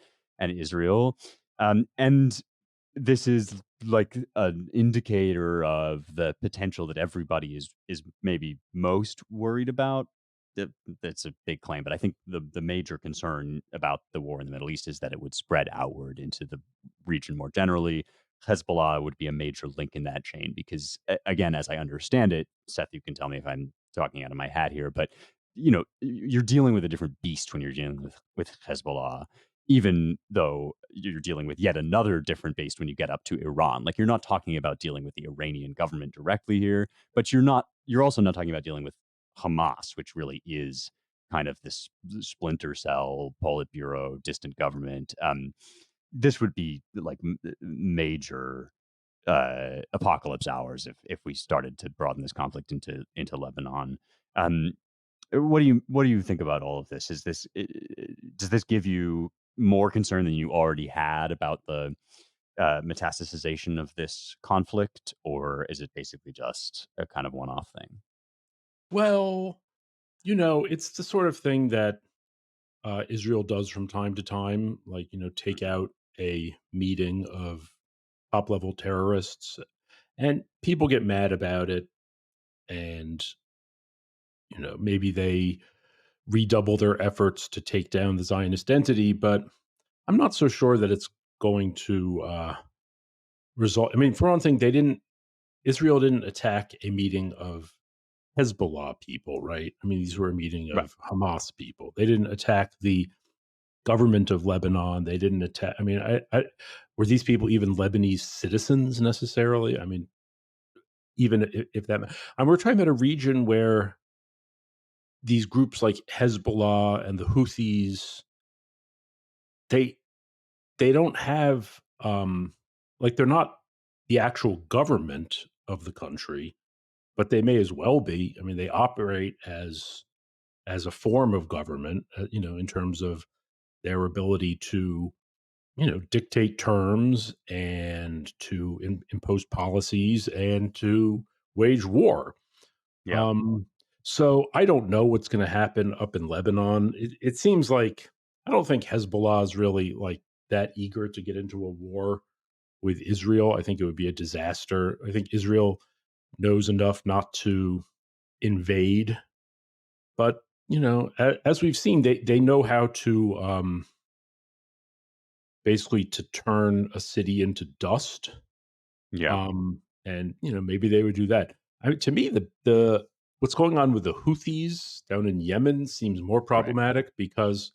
Israel. And this is like an indicator of the potential that everybody is maybe most worried about. That's a big claim, but I think the major concern about the war in the Middle East is that it would spread outward into the region more generally. Hezbollah would be a major link in that chain because, again, as I understand it, Seth, you can tell me if I'm talking out of my hat here, but you're dealing with a different beast when you're dealing with Hezbollah, even though you're dealing with yet another different beast when you get up to Iran. Like, you're not talking about dealing with the Iranian government directly here, but you're also not talking about dealing with Hamas, which really is kind of this splinter cell, Politburo, distant government. This would be like major apocalypse hours if we started to broaden this conflict into Lebanon. Um, what do you think about all of this? Does this give you more concern than you already had about the metastasization of this conflict, or is it basically just a kind of one-off thing? Well, it's the sort of thing that Israel does from time to time, like, take out a meeting of top level terrorists, and people get mad about it. And, maybe they redouble their efforts to take down the Zionist entity, but I'm not so sure that it's going to result. I mean, for one thing, Israel didn't attack a meeting of Hezbollah people, right? I mean, these were a meeting Right. of Hamas people. They didn't attack the government of Lebanon. They didn't attack. I mean, were these people even Lebanese citizens necessarily? I mean, even if that, and we're talking about a region where these groups like Hezbollah and the Houthis, they they don't have like they're not the actual government of the country, but they may as well be. I mean, they operate as a form of government, in terms of their ability to, dictate terms and to impose policies and to wage war. Yeah. Um, so I don't know what's going to happen up in Lebanon. It seems like I don't think Hezbollah is really like that eager to get into a war with Israel. I think it would be a disaster. I think Israel knows enough not to invade, but as we've seen, they know how to basically to turn a city into dust. Yeah. And maybe they would do that. I mean, to me, the what's going on with the Houthis down in Yemen seems more Right. problematic because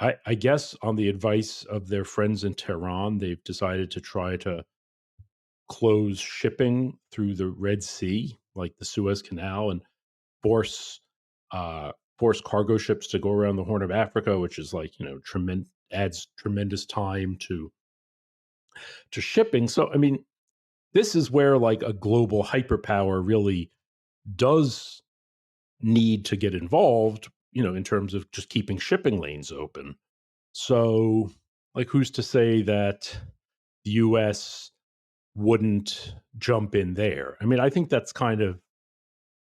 I guess on the advice of their friends in Tehran, they've decided to try to close shipping through the Red Sea, like the Suez Canal, and force force cargo ships to go around the Horn of Africa, which is like adds tremendous time to shipping. So I mean, this is where like a global hyperpower really does need to get involved, in terms of just keeping shipping lanes open. So, like, who's to say that the US wouldn't jump in there? I mean, I think that's kind of,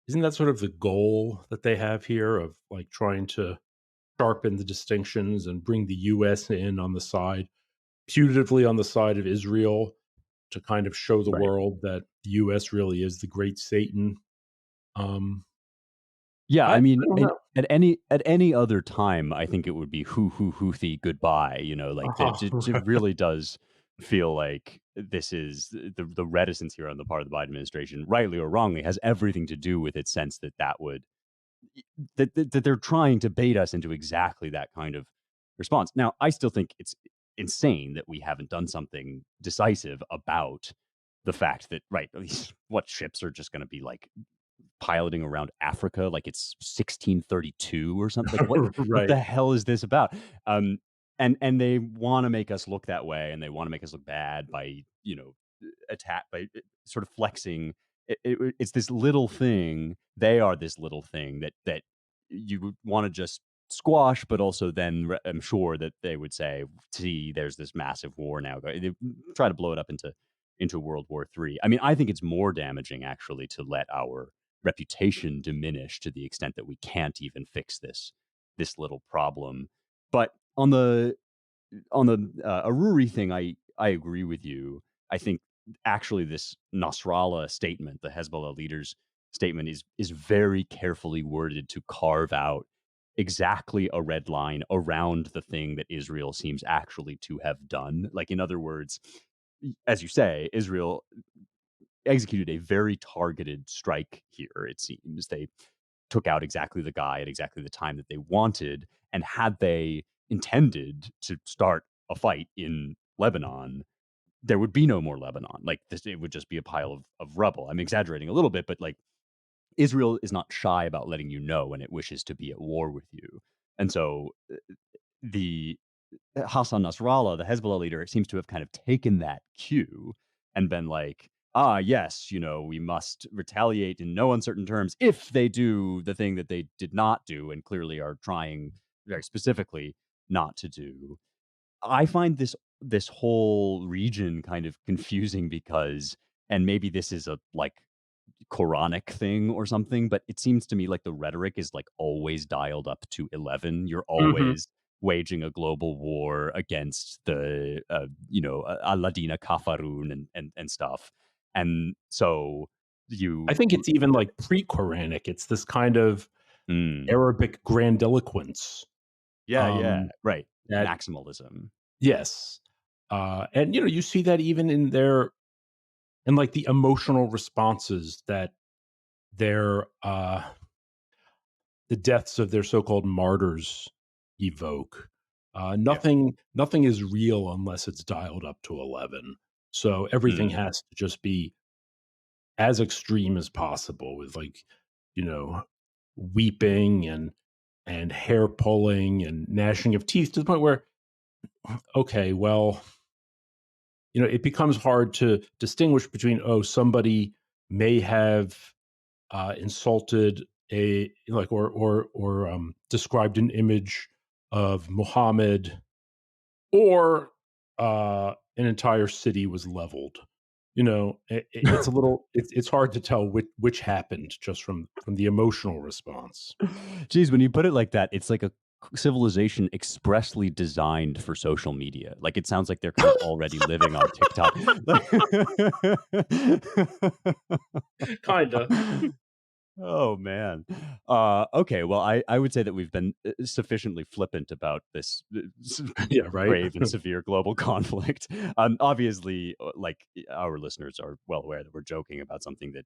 isn't that sort of the goal that they have here of like trying to sharpen the distinctions and bring the US in on the side, putatively on the side of Israel, to kind of show the Right. world that the US really is the great Satan. Um, Yeah, I I mean, don't and know. at any other time, I think it would be Houthi goodbye. Like that. It Uh-huh. really does feel like this is the reticence here on the part of the Biden administration, rightly or wrongly, has everything to do with its sense that that would that they're trying to bait us into exactly that kind of response. Now, I still think it's insane that we haven't done something decisive about the fact that right, these what ships are just going to be like piloting around Africa like it's 1632 or something. Like what Right. the hell is this about? Um, and they want to make us look that way, and they want to make us look bad by attack by sort of flexing. It's this little thing. They are this little thing that you want to just squash, but also then I'm sure that they would say, "See, there's this massive war now." They try to blow it up into World War III. I mean, I think it's more damaging actually to let our reputation diminish to the extent that we can't even fix this little problem. But on the Aruri thing, I agree with you. I think actually this Nasrallah statement, the Hezbollah leader's statement, is very carefully worded to carve out exactly a red line around the thing that Israel seems actually to have done. Like in other words, as you say, Israel executed a very targeted strike here. It seems they took out exactly the guy at exactly the time that they wanted. And had they intended to start a fight in Lebanon, there would be no more Lebanon. Like this, it would just be a pile of rubble. I'm exaggerating a little bit, but like Israel is not shy about letting you know when it wishes to be at war with you. And so the Hassan Nasrallah, the Hezbollah leader, seems to have kind of taken that cue and been like, ah, yes, we must retaliate in no uncertain terms if they do the thing that they did not do and clearly are trying very specifically not to do. I find this whole region kind of confusing because, and maybe this is a like Quranic thing or something, but it seems to me like the rhetoric is like always dialed up to 11. You're Mhm. always waging a global war against the, Alladina Kafarun and stuff. And so I you, think it's even like pre-Quranic. It's this kind of mm, Arabic grandiloquence. yeah, yeah, Um, right. that Maximalism. yes, and you see that even in like the emotional responses that their the deaths of their so-called martyrs evoke. Yeah. Nothing is real unless it's dialed up to 11. So everything Mm. has to just be as extreme as possible with like, you know, weeping and hair pulling and gnashing of teeth to the point where, okay, well, it becomes hard to distinguish between, oh, somebody may have insulted a like or described an image of Muhammad, or an entire city was leveled. It's a little it's hard to tell which happened just from the emotional response. Geez, when you put it like that, it's like a civilization expressly designed for social media. Like, it sounds like they're kind of already living on TikTok. Kinda. Oh, man. Okay, well, I would say that we've been, sufficiently flippant about this, Yeah, right? grave and severe global conflict. Obviously, like, our listeners are well aware that we're joking about something that,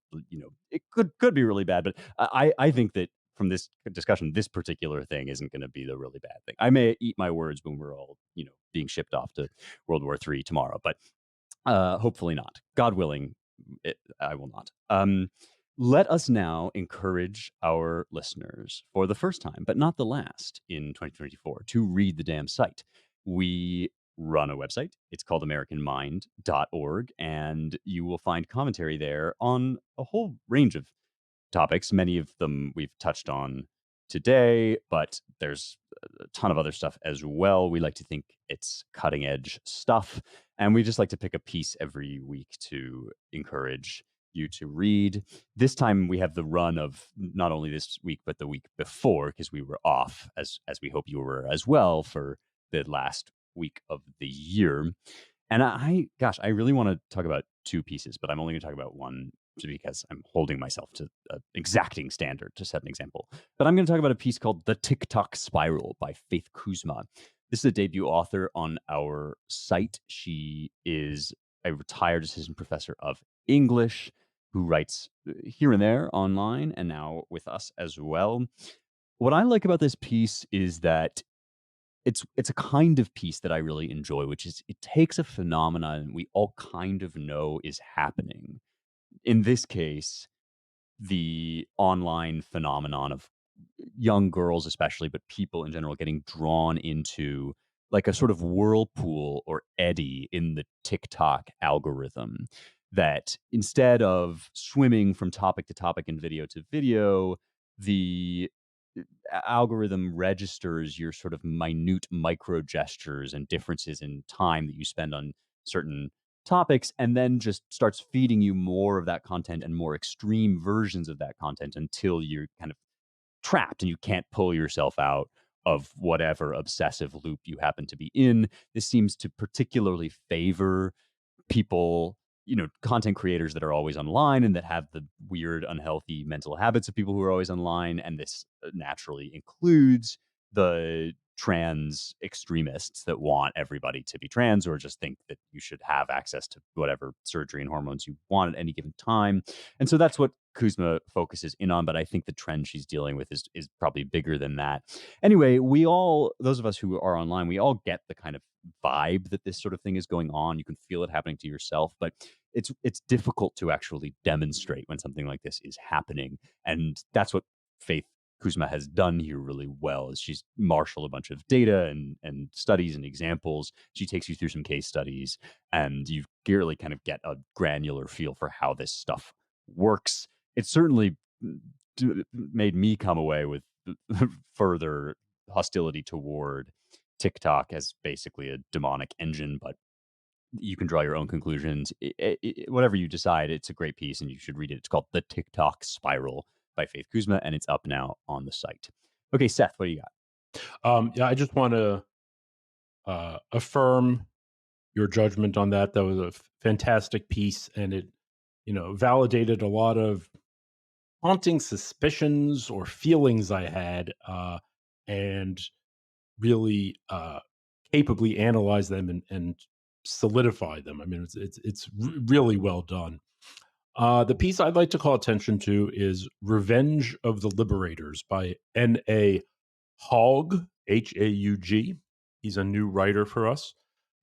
it could be really bad, but I think that from this discussion, this particular thing isn't gonna be the really bad thing. I may eat my words when we're all, being shipped off to World War III tomorrow, but hopefully not. God willing, I will not. Let us now encourage our listeners for the first time, but not the last in 2024, to read the damn site. We run a website. It's called AmericanMind.org, and you will find commentary there on a whole range of topics. Many of them we've touched on today, but there's a ton of other stuff as well. We like to think it's cutting edge stuff, and we just like to pick a piece every week to encourage you to read. This time we have the run of not only this week but the week before, because we were off, as we hope you were as well, for the last week of the year. And gosh, I really want to talk about two pieces, but I'm only going to talk about one because I'm holding myself to an exacting standard to set an example. But I'm going to talk about a piece called The TikTok Spiral by Faith Kuzma. This is a debut author on our site. She is a retired assistant professor of English who writes here and there online and now with us as well. What I like about this piece is that it's a kind of piece that I really enjoy, which is it takes a phenomenon we all kind of know is happening. In this case, the online phenomenon of young girls especially, but people in general getting drawn into like a sort of whirlpool or eddy in the TikTok algorithm, that instead of swimming from topic to topic and video to video, the algorithm registers your sort of minute micro gestures and differences in time that you spend on certain topics, and then just starts feeding you more of that content and more extreme versions of that content until you're kind of trapped and you can't pull yourself out of whatever obsessive loop you happen to be in. This seems to particularly favor people, content creators that are always online and that have the weird, unhealthy mental habits of people who are always online. And this naturally includes the trans extremists that want everybody to be trans or just think that you should have access to whatever surgery and hormones you want at any given time. And so that's what Kuzma focuses in on, but I think the trend she's dealing with is probably bigger than that. Anyway, those of us who are online, we all get the kind of vibe that this sort of thing is going on. You can feel it happening to yourself, but it's difficult to actually demonstrate when something like this is happening. And that's what Faith Kuzma has done here really well, is she's marshaled a bunch of data and studies and examples. She takes you through some case studies, and you really kind of get a granular feel for how this stuff works. It certainly made me come away with further hostility toward TikTok as basically a demonic engine, but you can draw your own conclusions. Whatever you decide, it's a great piece and you should read it. It's called The TikTok Spiral by Faith Kuzma, and it's up now on the site. Okay, Seth, what do you got? Yeah, I just want to affirm your judgment on that. That was a fantastic piece, and it, validated a lot of haunting suspicions or feelings I had, and really capably analyze them and solidify them. I mean, it's really well done. The piece I'd like to call attention to is "Revenge of the Liberators" by N.A. Haug, Haug. He's a new writer for us,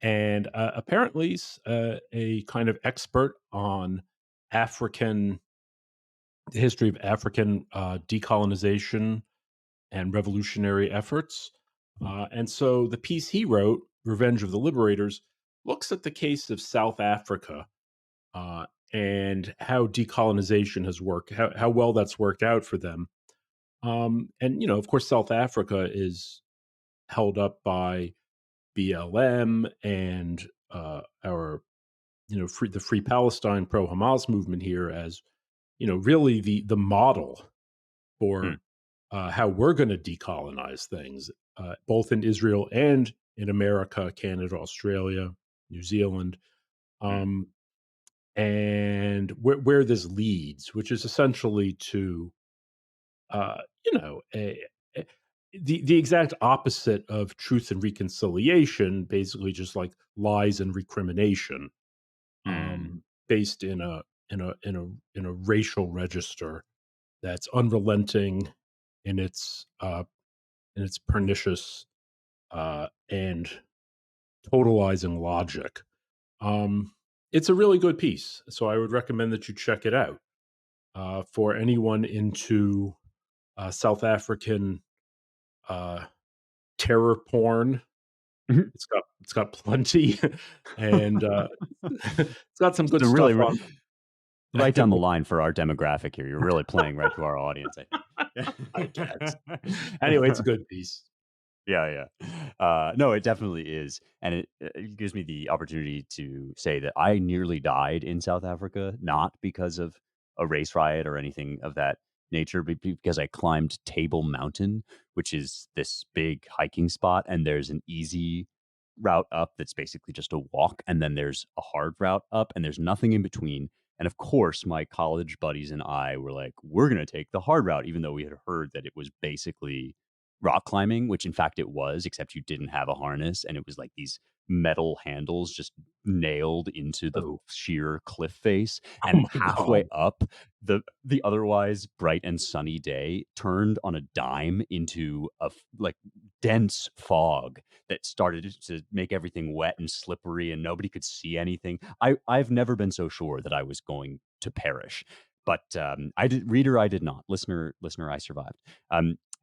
and apparently he's a kind of expert on African the history of African decolonization and revolutionary efforts. And so the piece he wrote, "Revenge of the Liberators," looks at the case of South Africa, and how decolonization has worked, how well that's worked out for them. And, of course, South Africa is held up by BLM and our, the Free Palestine pro Hamas movement here as, really the model Hmm. for how we're going to decolonize things, both in Israel and in America, Canada, Australia, New Zealand. Hmm. Um, and where this leads, which is essentially to, uh, you know, a, the exact opposite of truth and reconciliation, basically just like lies and recrimination, Hmm. based in a racial register that's unrelenting in its pernicious and totalizing logic. Um, it's a really good piece, so I would recommend that you check it out. For anyone into South African uh, terror porn, Mhm. it's got plenty, and it's got some good So really, stuff on. right down the line for our demographic here. You're really playing right to our audience, I I guess. Anyway, it's think. a good piece. Yeah, yeah. No, it definitely is, and it gives me the opportunity to say that I nearly died in South Africa, not because of a race riot or anything of that nature, but because I climbed Table Mountain, which is this big hiking spot, and there's an easy route up that's basically just a walk, and then there's a hard route up, and there's nothing in between. And of course, my college buddies and I were like, "We're gonna take the hard route," even though we had heard that it was basically rock climbing, which in fact it was, except you didn't have a harness and it was like these metal handles just nailed into the Oh, sheer cliff face. oh And my halfway god! up, the otherwise bright and sunny day turned on a dime into like dense fog that started to make everything wet and slippery and nobody could see anything. I've never been so sure that I was going to perish. But I did, reader, I did not. Listener, I survived.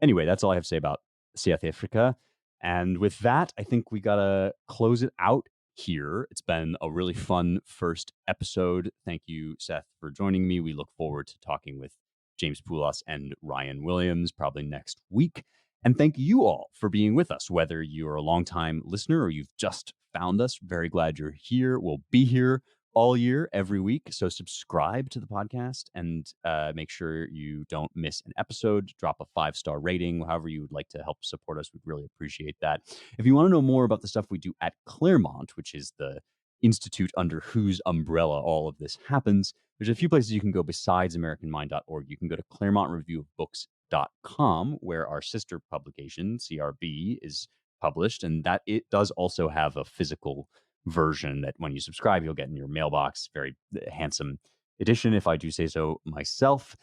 Anyway, that's all I have to say about South Africa. And with that, I think we gotta close it out here. It's been a really fun first episode. Thank you, Seth, for joining me. We look forward to talking with James Poulos and Ryan Williams probably next week. And thank you all for being with us, whether you're a longtime listener or you've just found us. Very glad you're here. We'll be here all year, every week. So subscribe to the podcast and make sure you don't miss an episode. Drop a 5-star rating, however you would like to help support us. We'd really appreciate that. If you want to know more about the stuff we do at Claremont, which is the institute under whose umbrella all of this happens, there's a few places you can go besides AmericanMind.org. You can go to ClaremontReviewOfBooks.com, where our sister publication, CRB, is published, and that it does also have a physical version that when you subscribe, you'll get in your mailbox. Very handsome edition, if I do say so myself.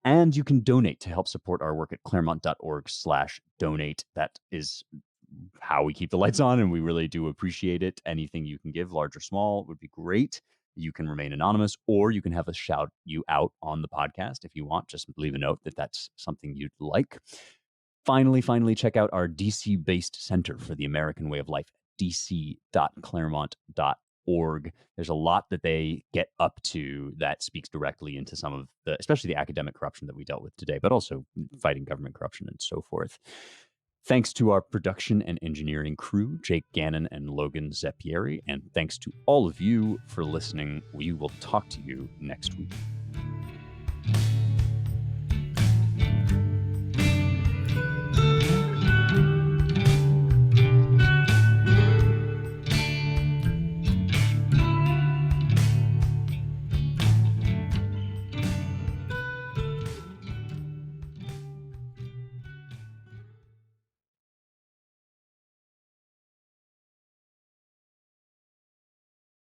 And you can donate to help support our work at claremont.org/donate. That is how we keep the lights on, and we really do appreciate it. Anything you can give, large or small, would be great. You can remain anonymous, or you can have us shout you out on the podcast if you want. Just leave a note that that's something you'd like. Finally, check out our DC-based Center for the American Way of Life, dc.claremont.org. There's a lot that they get up to that speaks directly into some of the, especially the academic corruption that we dealt with today, but also fighting government corruption and so forth. Thanks to our production and engineering crew, Jake Gannon and Logan Zeppieri, and thanks to all of you for listening. We will talk to you next week.